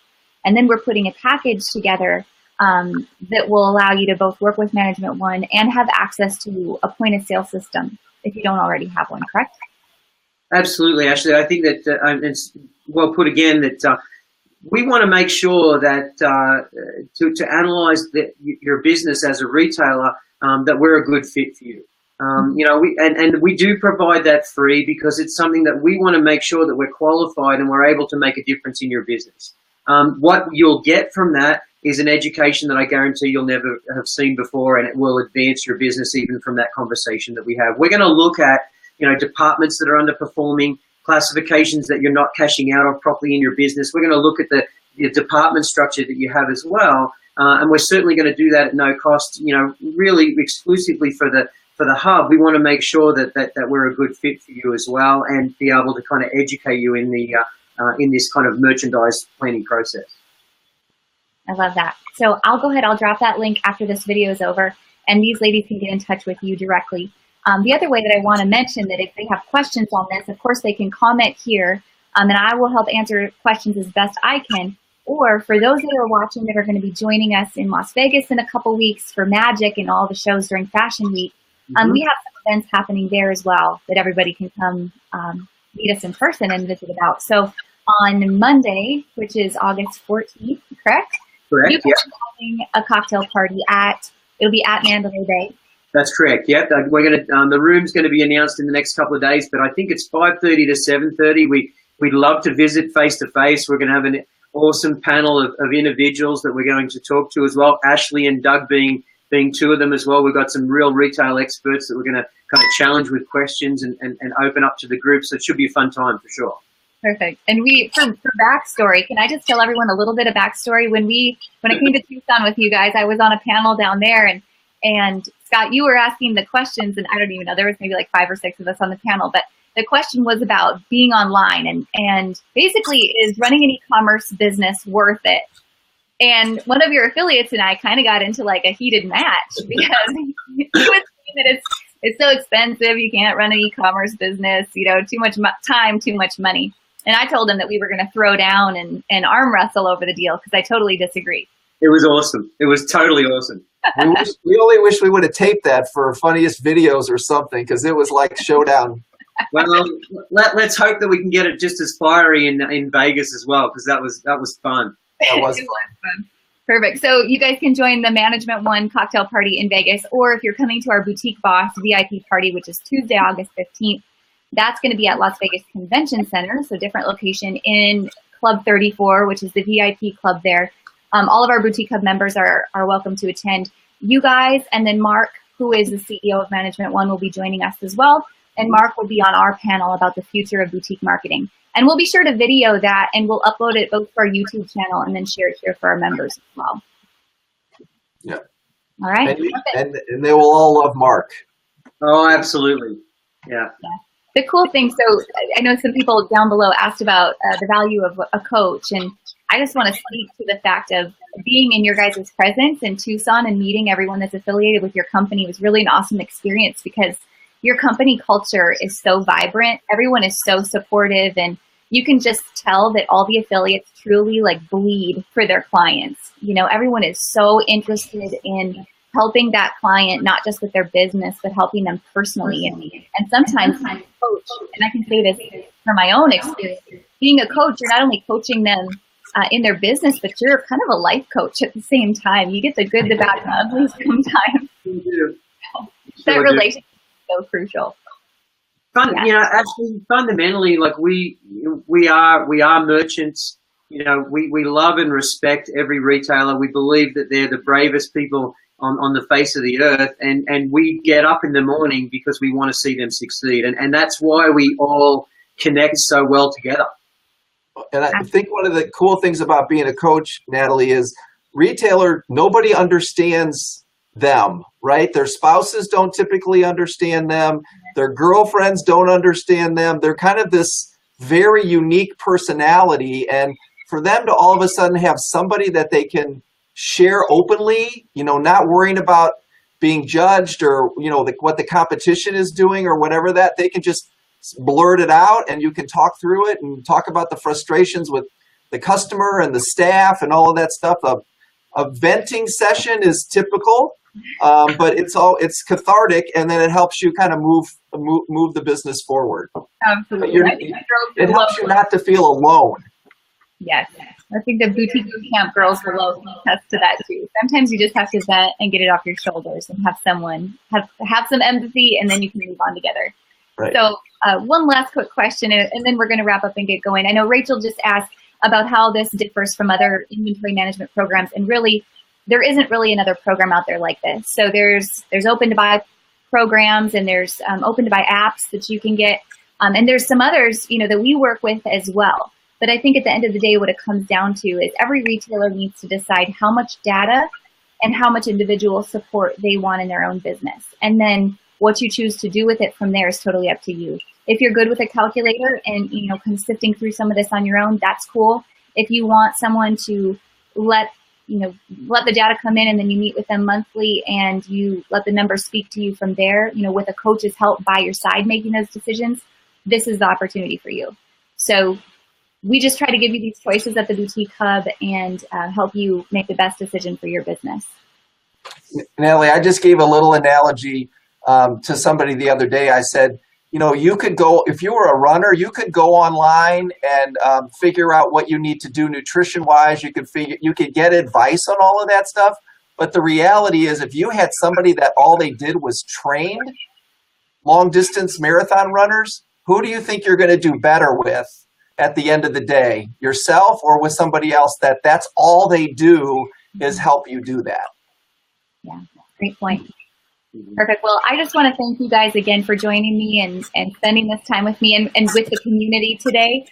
And then we're putting a package together that will allow you to both work with Management One and have access to a point of sale system if you don't already have one, correct? Absolutely, Ashley. I think that it's well put again that we want to make sure that to analyze your business as a retailer, that we're a good fit for you. We do provide that free because it's something that we want to make sure that we're qualified and we're able to make a difference in your business. What you'll get from that is an education that I guarantee you'll never have seen before, and it will advance your business even from that conversation that we have. We're going to look at, departments that are underperforming, classifications that you're not cashing out of properly in your business. We're going to look at the department structure that you have as well, and we're certainly going to do that at no cost. Really exclusively for the Hub. We want to make sure that we're a good fit for you as well, and be able to kind of educate you in this kind of merchandise planning process. I love that. So I'll go ahead, I'll drop that link after this video is over, and these ladies can get in touch with you directly. The other way that I want to mention that if they have questions on this, of course they can comment here, and I will help answer questions as best I can. Or for those that are watching that are going to be joining us in Las Vegas in a couple weeks for Magic and all the shows during Fashion Week, we have some events happening there as well that everybody can come meet us in person and visit about. So on Monday, which is August 14th, correct? Correct, You'll be having a cocktail party it'll be at Mandalay Bay. That's correct. Yep, we're going to. The room's going to be announced in the next couple of days, but I think it's 5:30 to 7:30. We'd love to visit face to face. We're going to have an awesome panel of individuals that we're going to talk to as well. Ashley and Doug being two of them as well. We've got some real retail experts that we're going to kind of challenge with questions and open up to the group. So it should be a fun time for sure. Perfect. And for backstory, can I just tell everyone a little bit of backstory? When I came to Tucson with you guys, I was on a panel down there, and Scott, you were asking the questions, and I don't even know, there was maybe like 5 or 6 of us on the panel, but the question was about being online and basically, is running an e-commerce business worth it? And one of your affiliates and I kind of got into like a heated match because he was saying that it's so expensive, you can't run an e-commerce business, too much time, too much money. And I told him that we were going to throw down and arm wrestle over the deal because I totally disagree. It was awesome. It was totally awesome. We only wish we would have taped that for funniest videos or something, because it was like showdown. Well, let's hope that we can get it just as fiery in Vegas as well, because that was fun. That was fun. Perfect. So you guys can join the Management One cocktail party in Vegas, or if you're coming to our Boutique Boss VIP party, which is Tuesday, August 15th, that's going to be at Las Vegas Convention Center, so different location in Club 34, which is the VIP club there. All of our Boutique Hub members are welcome to attend. You guys, and then Mark, who is the CEO of Management One, will be joining us as well. And Mark will be on our panel about the future of boutique marketing. And we'll be sure to video that, and we'll upload it both to our YouTube channel and then share it here for our members as well. Yeah. All right. And they will all love Mark. Oh, absolutely. Yeah. The cool thing, so I know some people down below asked about the value of a coach, and I just want to speak to the fact of being in your guys' presence in Tucson and meeting everyone that's affiliated with your company was really an awesome experience because your company culture is so vibrant. Everyone is so supportive, and you can just tell that all the affiliates truly like bleed for their clients. Everyone is so interested in helping that client, not just with their business, but helping them personally. And sometimes I'm a coach, and I can say this from my own experience, being a coach, you're not only coaching them in their business, but you're kind of a life coach at the same time. You get the good, the bad, and the ugly sometimes. That relationship is so crucial. Actually, fundamentally, like we are merchants. We love and respect every retailer. We believe that they're the bravest people on the face of the earth, and we get up in the morning because we want to see them succeed, and that's why we all connect so well together. And I think one of the cool things about being a coach, Natalie, is nobody understands them, right? Their spouses don't typically understand them. Their girlfriends don't understand them. They're kind of this very unique personality, and for them to all of a sudden have somebody that they can share openly, not worrying about being judged or, what the competition is doing or whatever, that they can just blurt it out and you can talk through it and talk about the frustrations with the customer and the staff and all of that stuff. A venting session is typical, but it's cathartic, and then it helps you kind of move the business forward. Absolutely. It helps you not to feel alone. Yes. I think the boutique camp girls below can attest to that too. Sometimes you just have to vent and get it off your shoulders and have someone have some empathy, and then you can move on together. Right. So one last quick question, and then we're going to wrap up and get going. I know Rachel just asked about how this differs from other inventory management programs, and really, there isn't really another program out there like this. So there's open to buy programs, and there's open to buy apps that you can get, and there's some others that we work with as well. But I think at the end of the day, what it comes down to is every retailer needs to decide how much data and how much individual support they want in their own business. And then what you choose to do with it from there is totally up to you. If you're good with a calculator and, kind of sifting through some of this on your own, that's cool. If you want someone to let the data come in, and then you meet with them monthly and you let the numbers speak to you from there, with a coach's help by your side making those decisions, this is the opportunity for you. So we just try to give you these choices at the Boutique Hub and help you make the best decision for your business. Natalie, I just gave a little analogy to somebody the other day. I said, you could go, if you were a runner, you could go online and figure out what you need to do nutrition-wise. You could get advice on all of that stuff. But the reality is, if you had somebody that all they did was trained long distance marathon runners, who do you think you're going to do better with at the end of the day? Yourself, or with somebody else that's all they do is help you do that? Yeah, great point. Perfect. Well, I just want to thank you guys again for joining me and spending this time with me and with the community today.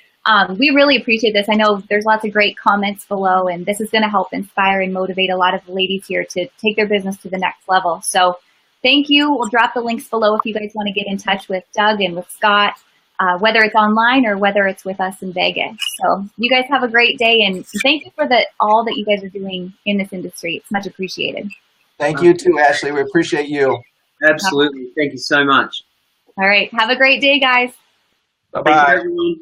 We really appreciate this. I know there's lots of great comments below, and this is going to help inspire and motivate a lot of the ladies here to take their business to the next level. So thank you. We'll drop the links below if you guys want to get in touch with Doug and with Scott, whether it's online or whether it's with us in Vegas. So you guys have a great day, and thank you for all that you guys are doing in this industry. It's much appreciated. Thank you too, Ashley. We appreciate you. Absolutely. Thank you so much. All right. Have a great day, guys. Bye-bye. Thank you, everyone.